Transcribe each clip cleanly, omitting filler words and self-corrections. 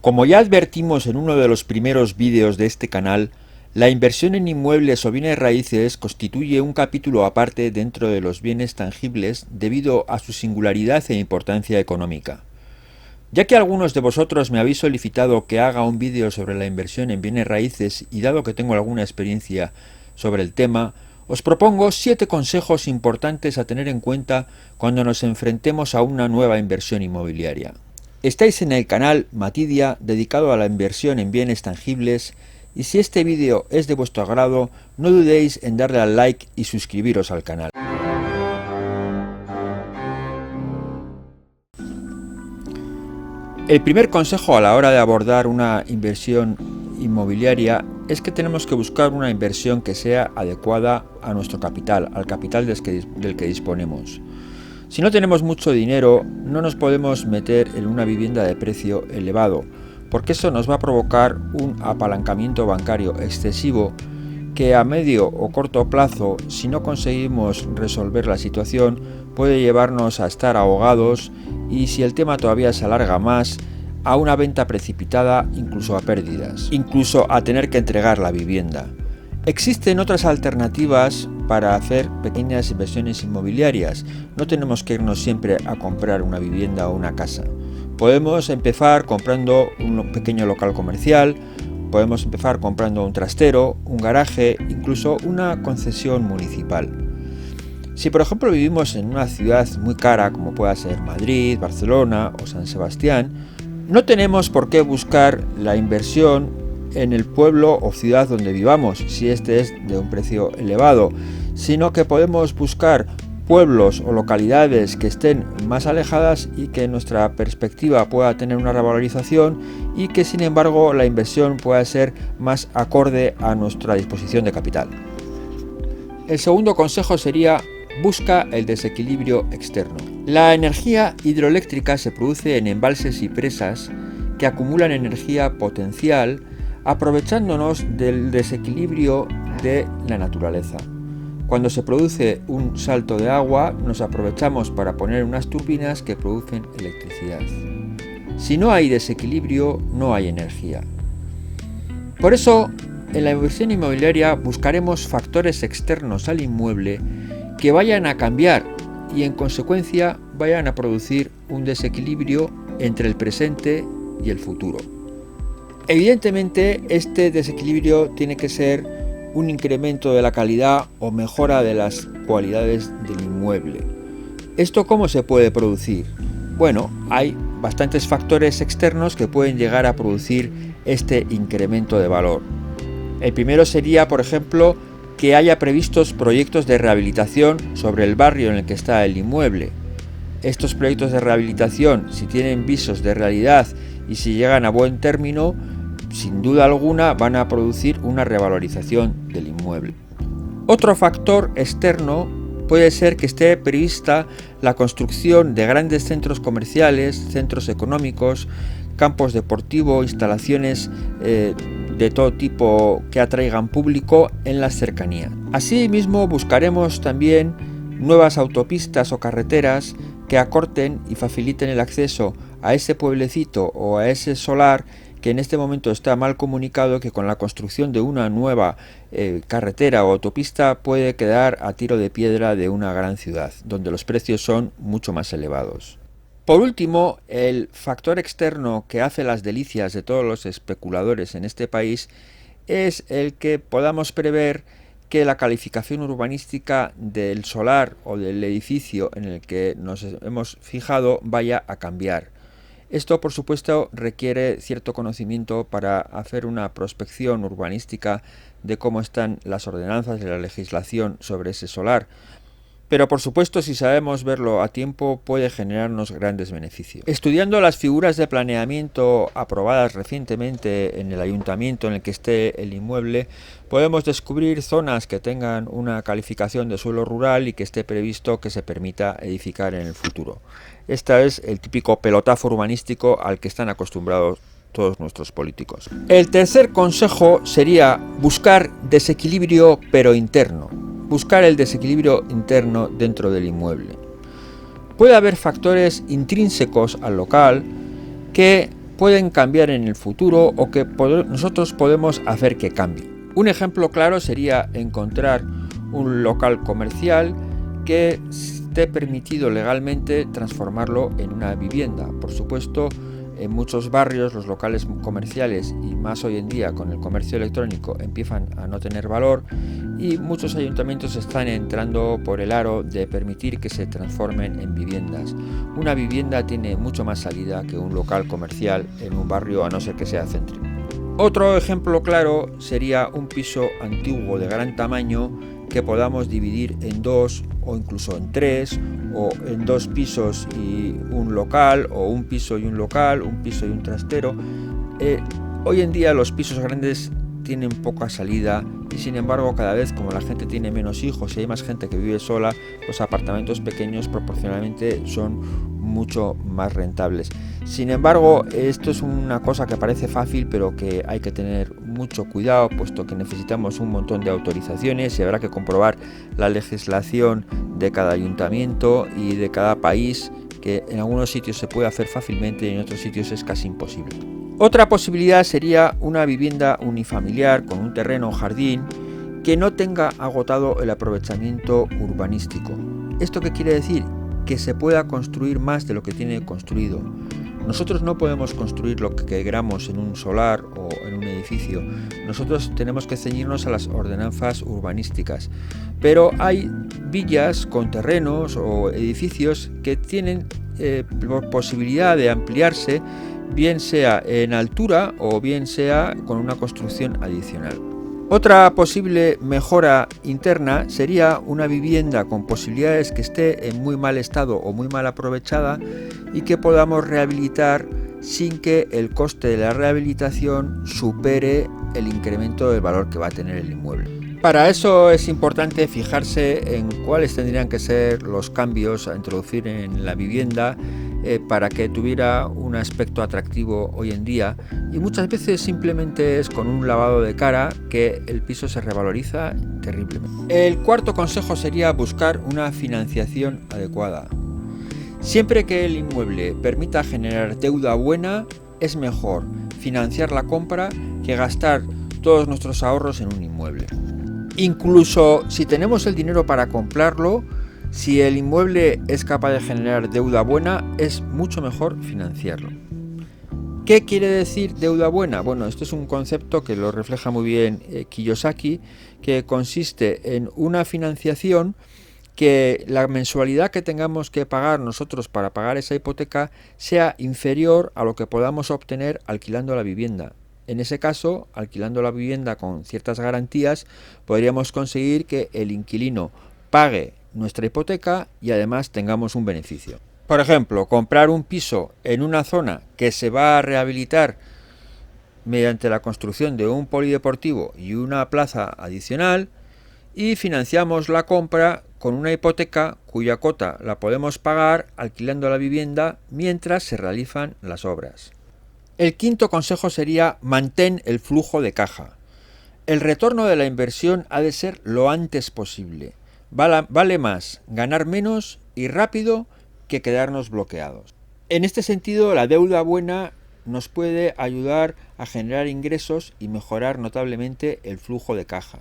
Como ya advertimos en uno de los primeros vídeos de este canal, la inversión en inmuebles o bienes raíces constituye un capítulo aparte dentro de los bienes tangibles debido a su singularidad e importancia económica. Ya que algunos de vosotros me habéis solicitado que haga un vídeo sobre la inversión en bienes raíces y dado que tengo alguna experiencia sobre el tema, os propongo 7 consejos importantes a tener en cuenta cuando nos enfrentemos a una nueva inversión inmobiliaria. Estáis en el canal Matidia dedicado a la inversión en bienes tangibles y si este vídeo es de vuestro agrado, no dudéis en darle al like y suscribiros al canal. El primer consejo a la hora de abordar una inversión inmobiliaria es que tenemos que buscar una inversión que sea adecuada a nuestro capital, al capital del que disponemos. Si no tenemos mucho dinero, no nos podemos meter en una vivienda de precio elevado, porque eso nos va a provocar un apalancamiento bancario excesivo que a medio o corto plazo, si no conseguimos resolver la situación, puede llevarnos a estar ahogados y si el tema todavía se alarga más, a una venta precipitada, incluso a pérdidas, incluso a tener que entregar la vivienda. Existen otras alternativas para hacer pequeñas inversiones inmobiliarias. No tenemos que irnos siempre a comprar una vivienda o una casa. Podemos empezar comprando un pequeño local comercial, podemos empezar comprando un trastero, un garaje, incluso una concesión municipal. Si por ejemplo vivimos en una ciudad muy cara como pueda ser Madrid, Barcelona o San Sebastián, no tenemos por qué buscar la inversión en el pueblo o ciudad donde vivamos, si este es de un precio elevado, sino que podemos buscar pueblos o localidades que estén más alejadas y que nuestra perspectiva pueda tener una revalorización y que sin embargo la inversión pueda ser más acorde a nuestra disposición de capital. El segundo consejo sería: busca el desequilibrio externo. La energía hidroeléctrica se produce en embalses y presas que acumulan energía potencial aprovechándonos del desequilibrio de la naturaleza. Cuando se produce un salto de agua, nos aprovechamos para poner unas turbinas que producen electricidad. Si no hay desequilibrio, no hay energía. Por eso, en la inversión inmobiliaria buscaremos factores externos al inmueble que vayan a cambiar y en consecuencia vayan a producir un desequilibrio entre el presente y el futuro. Evidentemente, este desequilibrio tiene que ser un incremento de la calidad o mejora de las cualidades del inmueble. ¿Esto cómo se puede producir? Bueno, hay bastantes factores externos que pueden llegar a producir este incremento de valor. El primero sería, por ejemplo, que haya previstos proyectos de rehabilitación sobre el barrio en el que está el inmueble. Estos proyectos de rehabilitación, si tienen visos de realidad y si llegan a buen término, sin duda alguna van a producir una revalorización del inmueble. Otro factor externo puede ser que esté prevista la construcción de grandes centros comerciales, centros económicos, campos deportivos, instalaciones de todo tipo que atraigan público en las cercanías. Asimismo, buscaremos también nuevas autopistas o carreteras que acorten y faciliten el acceso a ese pueblecito o a ese solar que en este momento está mal comunicado, que con la construcción de una nueva carretera o autopista puede quedar a tiro de piedra de una gran ciudad, donde los precios son mucho más elevados. Por último, el factor externo que hace las delicias de todos los especuladores en este país es el que podamos prever que la calificación urbanística del solar o del edificio en el que nos hemos fijado vaya a cambiar. Esto, por supuesto, requiere cierto conocimiento para hacer una prospección urbanística de cómo están las ordenanzas de la legislación sobre ese solar. Pero por supuesto, si sabemos verlo a tiempo, puede generarnos grandes beneficios. Estudiando las figuras de planeamiento aprobadas recientemente en el ayuntamiento en el que esté el inmueble, podemos descubrir zonas que tengan una calificación de suelo rural y que esté previsto que se permita edificar en el futuro. Este es el típico pelotazo urbanístico al que están acostumbrados todos nuestros políticos. El tercer consejo sería buscar desequilibrio pero interno. Buscar el desequilibrio interno dentro del inmueble. Puede haber factores intrínsecos al local que pueden cambiar en el futuro o que nosotros podemos hacer que cambien. Un ejemplo claro sería encontrar un local comercial que esté permitido legalmente transformarlo en una vivienda. Por supuesto, en muchos barrios los locales comerciales, y más hoy en día con el comercio electrónico, empiezan a no tener valor y muchos ayuntamientos están entrando por el aro de permitir que se transformen en viviendas. Una vivienda tiene mucho más salida que un local comercial en un barrio, a no ser que sea céntrico. Otro ejemplo claro sería un piso antiguo de gran tamaño que podamos dividir en dos o incluso en tres, o en dos pisos y un local, o un piso y un local, un piso y un trastero. Hoy en día los pisos grandes tienen poca salida y sin embargo cada vez, como la gente tiene menos hijos y hay más gente que vive sola, los apartamentos pequeños proporcionalmente son mucho más rentables. Sin embargo, esto es una cosa que parece fácil, pero que hay que tener mucho cuidado, puesto que necesitamos un montón de autorizaciones y habrá que comprobar la legislación de cada ayuntamiento y de cada país, que en algunos sitios se puede hacer fácilmente y en otros sitios es casi imposible. Otra posibilidad sería una vivienda unifamiliar con un terreno o jardín que no tenga agotado el aprovechamiento urbanístico. ¿Esto qué quiere decir? Que se pueda construir más de lo que tiene construido. Nosotros no podemos construir lo que queramos en un solar o en un edificio. Nosotros tenemos que ceñirnos a las ordenanzas urbanísticas. Pero hay villas con terrenos o edificios que tienen posibilidad de ampliarse, bien sea en altura o bien sea con una construcción adicional. Otra posible mejora interna sería una vivienda con posibilidades que esté en muy mal estado o muy mal aprovechada y que podamos rehabilitar sin que el coste de la rehabilitación supere el incremento del valor que va a tener el inmueble. Para eso es importante fijarse en cuáles tendrían que ser los cambios a introducir en la vivienda para que tuviera un aspecto atractivo hoy en día, y muchas veces simplemente es con un lavado de cara que el piso se revaloriza terriblemente. El cuarto consejo sería buscar una financiación adecuada. Siempre que el inmueble permita generar deuda buena, es mejor financiar la compra que gastar todos nuestros ahorros en un inmueble. Incluso si tenemos el dinero para comprarlo, si el inmueble es capaz de generar deuda buena, es mucho mejor financiarlo. ¿Qué quiere decir deuda buena? Bueno, esto es un concepto que lo refleja muy bien Kiyosaki, que consiste en una financiación que la mensualidad que tengamos que pagar nosotros para pagar esa hipoteca sea inferior a lo que podamos obtener alquilando la vivienda. En ese caso, alquilando la vivienda con ciertas garantías, podríamos conseguir que el inquilino pague nuestra hipoteca y además tengamos un beneficio. Por ejemplo, comprar un piso en una zona que se va a rehabilitar mediante la construcción de un polideportivo y una plaza adicional, y financiamos la compra con una hipoteca cuya cuota la podemos pagar alquilando la vivienda mientras se realizan las obras. El quinto consejo sería: mantén el flujo de caja. El retorno de la inversión ha de ser lo antes posible. Vale más ganar menos y rápido que quedarnos bloqueados. En este sentido, la deuda buena nos puede ayudar a generar ingresos y mejorar notablemente el flujo de caja.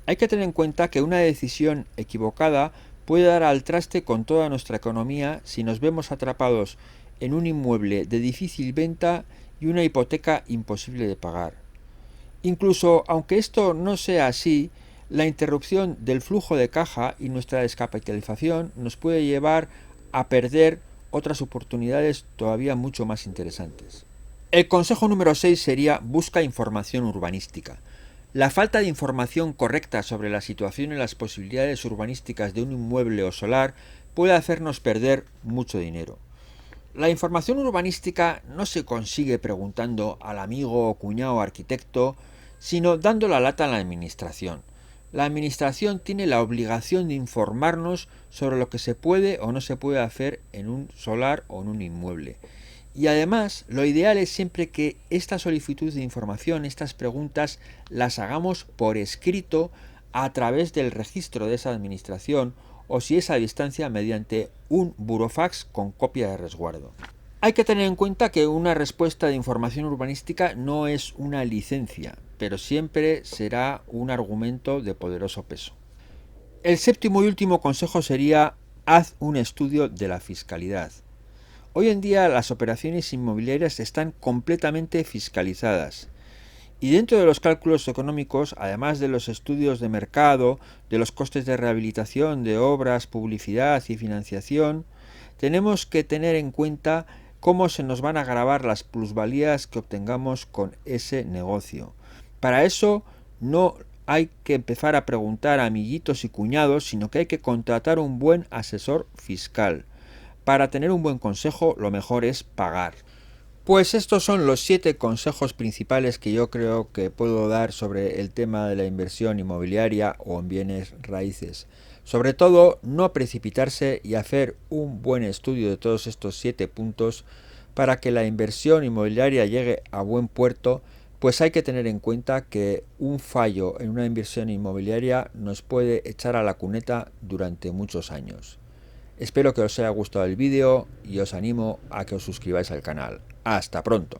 Hay que tener en cuenta que una decisión equivocada puede dar al traste con toda nuestra economía si nos vemos atrapados en un inmueble de difícil venta y una hipoteca imposible de pagar. Incluso aunque esto no sea así, la interrupción del flujo de caja y nuestra descapitalización nos puede llevar a perder otras oportunidades todavía mucho más interesantes. El consejo número 6 sería: busca información urbanística. La falta de información correcta sobre la situación y las posibilidades urbanísticas de un inmueble o solar puede hacernos perder mucho dinero. La información urbanística no se consigue preguntando al amigo o cuñado arquitecto, sino dando la lata a la administración. La administración tiene la obligación de informarnos sobre lo que se puede o no se puede hacer en un solar o en un inmueble. Y además, lo ideal es siempre que esta solicitud de información, estas preguntas, las hagamos por escrito a través del registro de esa administración, o si es a distancia, mediante un burofax con copia de resguardo. Hay que tener en cuenta que una respuesta de información urbanística no es una licencia, pero siempre será un argumento de poderoso peso. El séptimo y último consejo sería: haz un estudio de la fiscalidad. Hoy en día las operaciones inmobiliarias están completamente fiscalizadas. Y dentro de los cálculos económicos, además de los estudios de mercado, de los costes de rehabilitación, de obras, publicidad y financiación, tenemos que tener en cuenta cómo se nos van a gravar las plusvalías que obtengamos con ese negocio. Para eso no hay que empezar a preguntar a amiguitos y cuñados, sino que hay que contratar un buen asesor fiscal. Para tener un buen consejo, lo mejor es pagar. Pues estos son los 7 consejos principales que yo creo que puedo dar sobre el tema de la inversión inmobiliaria o en bienes raíces. Sobre todo, no precipitarse y hacer un buen estudio de todos estos 7 puntos para que la inversión inmobiliaria llegue a buen puerto, pues hay que tener en cuenta que un fallo en una inversión inmobiliaria nos puede echar a la cuneta durante muchos años. Espero que os haya gustado el vídeo y os animo a que os suscribáis al canal. ¡Hasta pronto!